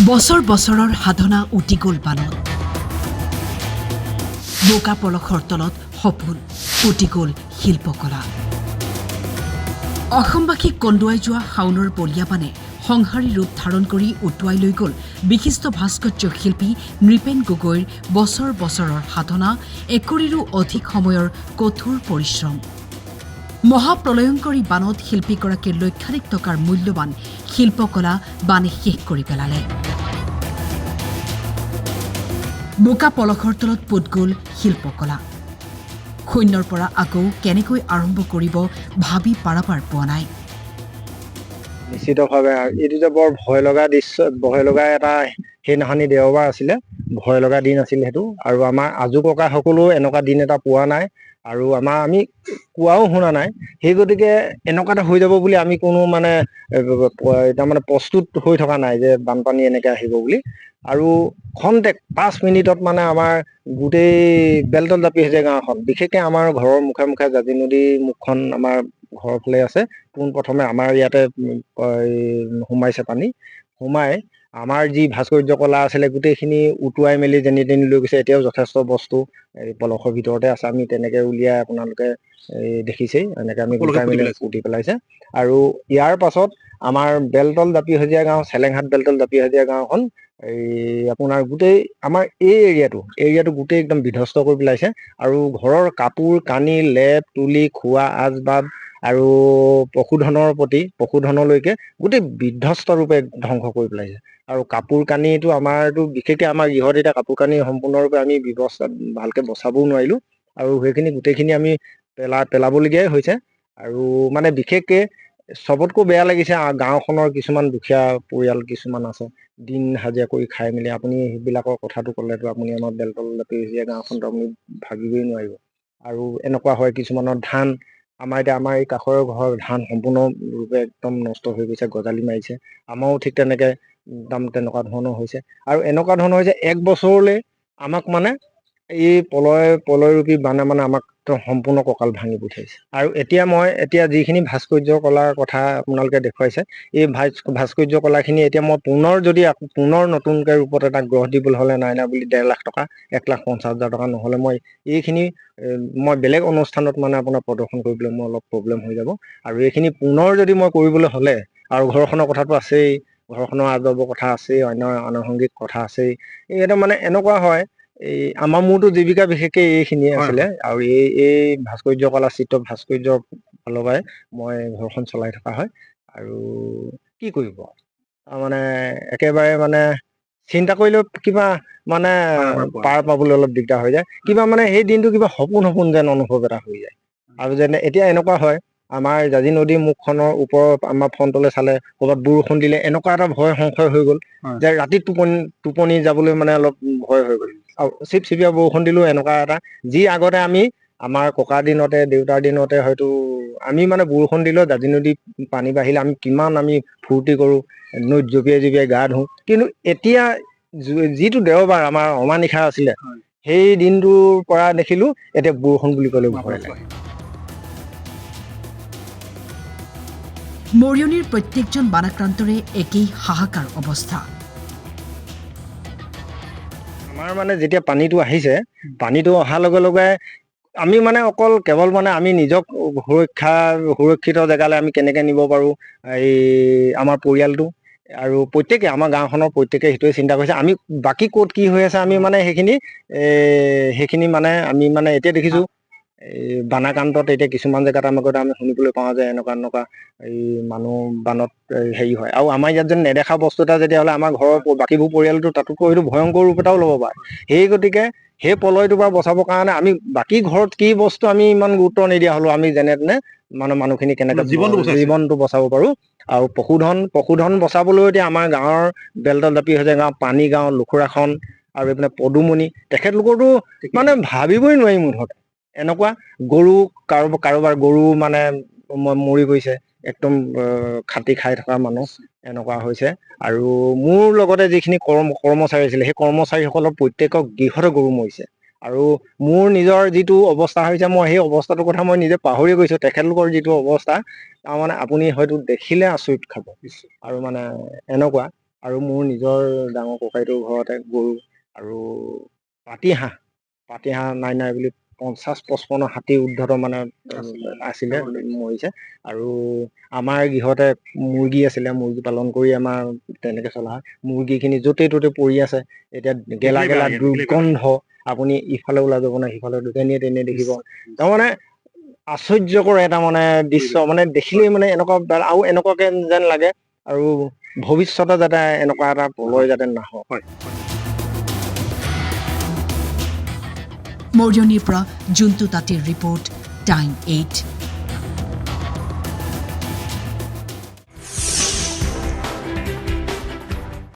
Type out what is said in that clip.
বছৰ বছৰৰ সাধনা উটি গ'ল বানত। বোকা পলসৰ তলত সপোন উটি গ'ল শিল্পকলা। অসমবাসীক কন্দুৱাই যোৱা শাওনৰ বলিয়াবানে সংহাৰী ৰূপ ধাৰণ কৰি উটুৱাই লৈ গ'ল বিশিষ্ট ভাস্কৰ্য শিল্পী নৃপেন গগৈৰ বছৰ বছৰৰ সাধনা, একোৰিৰো অধিক সময়ৰ কঠোৰ পৰিশ্ৰম। মহাপ্ৰলয়ংকৰী বানত শিল্পীগৰাকীৰ লক্ষাধিক টকাৰ মূল্যৱান শিল্পকলা বানে শেষ কৰি পেলালে। বোকা পলসৰ তলত পোত গ'ল শিল্পকলা। শূন্যৰ পৰা আকৌ কেনেকৈ আৰম্ভ কৰিব ভাবি পাৰাপাৰ পোৱা নাই। নিশ্চিতভাৱে এইটো যে বৰ ভয় লগা দৃশ্য, ভয় লগা এটা সেইদিনাখনি দেওবাৰ আছিলে, ভয় লগা দিন আছিল সেইটো। আৰু আমাৰ আজু ককা সকলেও এনেকুৱা দিন এটা পোৱা নাই, আৰু আমি কোৱাও শুনা নাই। সেই গতিকে এনেকুৱা এটা হৈ যাব বুলি আমি কোনো তাৰমানে প্ৰস্তুত হৈ থকা নাই যে বানপানী এনেকে আহিব বুলি। আৰু খন্তেক 5 মিনিটত আমাৰ গোটেই বেলতল জাপি হৈছে গাঁওখন। বিশেষকে আমাৰ ঘৰৰ মুখে মুখে জাজি নদীৰ মুখখন আমাৰ ঘৰৰ ফালে আছে। পোনপ্ৰথমে আমাৰ ইয়াতে সোমাইছে পানী। সোমাই আমাৰ যি ভাস্কৰ্য কলা আছিলে গোটেইখিনি উটুৱাই মেলি যেনি তেনি লৈ গৈছে। এতিয়াও যথেষ্ট বস্তু এই পলসৰ ভিতৰতে আছে। আমি তেনেকে উলিয়াই আপোনালোকে দেখিছেই, এনেকে আমি গোটাই মেলি পুতি পেলাইছে। আৰু ইয়াৰ পাছত আমাৰ বেলতল জাপি সজীয়া গাঁও, চেলেংহাট বেলতল জাপি সজীয়া গাঁওখন আপোনাৰ গোটেই আমাৰ এই এৰিয়াটো গোটেই একদম বিধ্বস্ত কৰি পেলাইছে। আৰু ঘৰৰ কাপোৰ কানি, লেপ তুলি, খোৱা আচবাব আৰু পশুধনলৈকে গোটেই বিধ্বস্ত ৰূপে ধ্বংস কৰি পেলাইছে। আৰু কাপোৰ কানিটো আমাৰতো বিশেষকে আমাৰ গৃহত এতিয়া কাপোৰ কানি সম্পূৰ্ণৰূপে আমি ব্যৱস্থা ভালকে বচাবও নোৱাৰিলো। আৰু সেইখিনি গোটেইখিনি আমি পেলাবলগীয়াই হৈছে। আৰু বিশেষকে চবতকৈ বেয়া লাগিছে গাঁওখনৰ কিছুমান দুখীয়া পৰিয়াল কিছুমান আছে, দিন হাজিৰা কৰি খাই মেলি। আপুনি সেইবিলাকৰ কথাটো ক'লেতো আপুনি আমাৰ বেলতল জাপি সজীয়া গাঁওখনতো আপুনি ভাবিবই নোৱাৰিব। আৰু এনেকুৱা হয় কিছুমানৰ ধান, আমাৰ এই কাষৰৰ ঘৰৰ ধান সম্পূৰ্ণৰূপে একদম নষ্ট হৈ গৈছে, গজালি মাৰিছে। আমাৰো ঠিক তেনেকে তেনেকুৱা ধৰণৰ হৈছে। আৰু এনেকুৱা ধৰণৰ হৈছে 1 বছৰলৈ আমাক এই পলয়ৰূপী বানে আমাক সম্পূৰ্ণ কঁকাল ভাঙি পঠিয়াইছে। আৰু এতিয়া যিখিনি ভাস্কৰ্য কলাৰ কথা আপোনালোকে দেখুৱাইছে, এই ভাস্কৰ্য কলাখিনি এতিয়া মই পুনৰ নতুনকে ৰূপত এটা গঢ় দিবলৈ হ'লে নাই বুলি 1.5 লাখ টকা, 1,50,000 টকা নহ'লে মই এইখিনি বেলেগ অনুষ্ঠানত আপোনাৰ প্ৰদৰ্শন কৰিবলৈ মোৰ অলপ প্ৰব্লেম হৈ যাব। আৰু এইখিনি পুনৰ যদি মই কৰিবলৈ হ'লে, আৰু ঘৰখনৰ কথাটো আছেই, ঘৰখনৰ আদবৰ কথা আছেই, অন্য আনুষংগিক কথা আছেই। এইটো এনেকুৱা হয়, এই আমাৰ মোৰতো জীৱিকা বিশেষকে এইখিনিয়ে আছিলে। আৰু এই ভাস্কৰ্য কলা, চিত্ৰ ভাস্কৰ্যৰ ফালৰ পৰাই মই ঘৰখন চলাই থকা হয়। আৰু কি কৰিব, একেবাৰে চিন্তা কৰিলেও কিবা পাৰ পাবলৈ অলপ দিগদাৰ হৈ যায়। কিবা সেই দিনটো কিবা সপোন যেন অনুভৱ এটা হৈ যায়। আৰু এতিয়া এনেকুৱা হয়, আমাৰ জাজি নদীৰ মুখখনৰ ওপৰত আমাৰ ফ্ৰণ্টলৈ চালে ক'ৰবাত বৰষুণ দিলে এনেকুৱা এটা ভয় সংশয় হৈ গ'ল যে ৰাতি টোপনি যাবলৈ অলপ ভয় হৈ গ'ল। আৰু চিপচিপীয়া বৰষুণ দিলেও এনেকুৱা এটা, যি আগতে আমাৰ ককাৰ দিনতে, দেউতাৰ দিনতে হয়তো আমি বৰষুণ দিলেও জাজি নদীত পানী বাঢ়িলে আমি কিমান ফূৰ্তি কৰো, নৈত জঁপিয়াই গা ধুওঁ। কিন্তু এতিয়া যিটো দেওবাৰ আমাৰ অমানিশা আছিলে, সেই দিনটোৰ পৰা দেখিলো এতিয়া বৰষুণ বুলি ক'লেও ভয় লাগে। মৰিয়নিৰ প্ৰত্যেকজন বানাক্ৰান্তৰে একেই হাহাকাৰ অৱস্থা। আমাৰ যেতিয়া পানীটো আহিছে, পানীটো অহাৰ লগে লগে আমি অকল কেৱল আমি নিজক সুৰক্ষিত জেগালৈ আমি কেনেকে নিব পাৰো, আমাৰ পৰিয়ালটো আৰু প্ৰত্যেকে আমাৰ গাঁওখনৰ প্ৰত্যেকে সেইটোৱে চিন্তা কৰিছে। আমি বাকী ক'ত কি হৈ আছে আমি সেইখিনি আমি এতিয়া দেখিছো, এই বানাক্ৰান্তত এতিয়া কিছুমান জেগাত আমি শুনিবলৈ পাওঁ যে এনেকুৱা মানুহ বানত হেৰি হয়। আৰু আমাৰ ইয়াত যেন নেদেখা বস্তু এটা যেতিয়াহ'লে আমাৰ ঘৰৰ বাকীবোৰ পৰিয়ালটো তাতোতকৈ হয়তো ভয়ংকৰ ৰূপ এটাও ল'ব পাৰে। সেই গতিকে সেই পলয়টোৰ পৰা বচাবৰ কাৰণে আমি বাকী ঘৰত কি বস্তু আমি ইমান গুৰুত্ব নিদিয়া হলো, আমি যেনে তেনে মানুহখিনি কেনেকে জীৱনটো বচাব পাৰো। আৰু পশুধন বচাবলৈও এতিয়া আমাৰ গাঁৱৰ বেলতল জাপি সজীয়া গাঁও, পানী গাঁও, লুখুৰাখন আৰু এইপিনে পদুমণি, তেখেতলোকৰতো ভাবিবই নোৱাৰি মুঠতে। এনেকুৱা গৰু কাৰোবাৰ গৰু মৰি গৈছে, একদম খাটি খাই থকা মানুহ এনেকুৱা হৈছে। আৰু মোৰ লগতে যিখিনি কৰ্মচাৰী আছিলে, সেই কৰ্মচাৰীসকলৰ প্ৰত্যেকৰ গৃহতে গৰু মৰিছে। আৰু মোৰ নিজৰ যিটো অৱস্থা হৈছে, মই সেই অৱস্থাটোৰ কথা মই নিজে পাহৰি গৈছো। তেখেতলোকৰ যিটো অৱস্থা, আপুনি হয়তো দেখিলে আচৰিত খাব। আৰু এনেকুৱা। আৰু মোৰ নিজৰ ডাঙৰ ককাইটোৰ ঘৰতে গৰু আৰু পাতিহাঁহ নাই বুলি 50-55 হাতী উদ্ধত মানে আছিলে, মৰিছে। আৰু আমাৰ গৃহতে মুৰ্গী আছিলে, মুৰ্গী পালন কৰি আমাৰ তেনেকে চলা হয়। মুৰ্গীখিনি য'তে ত'তে পৰি আছে, এতিয়া গেলা দুৰ্গন্ধ, আপুনি ইফালে ওলাই যাব নাই, সিফালে তেনে দেখিব। তাৰমানে আশ্চৰ্যকৰ এটা মানে দৃশ্য, মানে দেখিলেই মানে এনেকুৱা, আৰু এনেকুৱাকে যেন লাগে আৰু ভৱিষ্যতে যাতে এনেকুৱা এটা প্ৰলয় যাতে নাহক। মৰিয়নিৰ পৰা জন্তু তাঁতীৰ ৰিপৰ্ট, টাইম 8।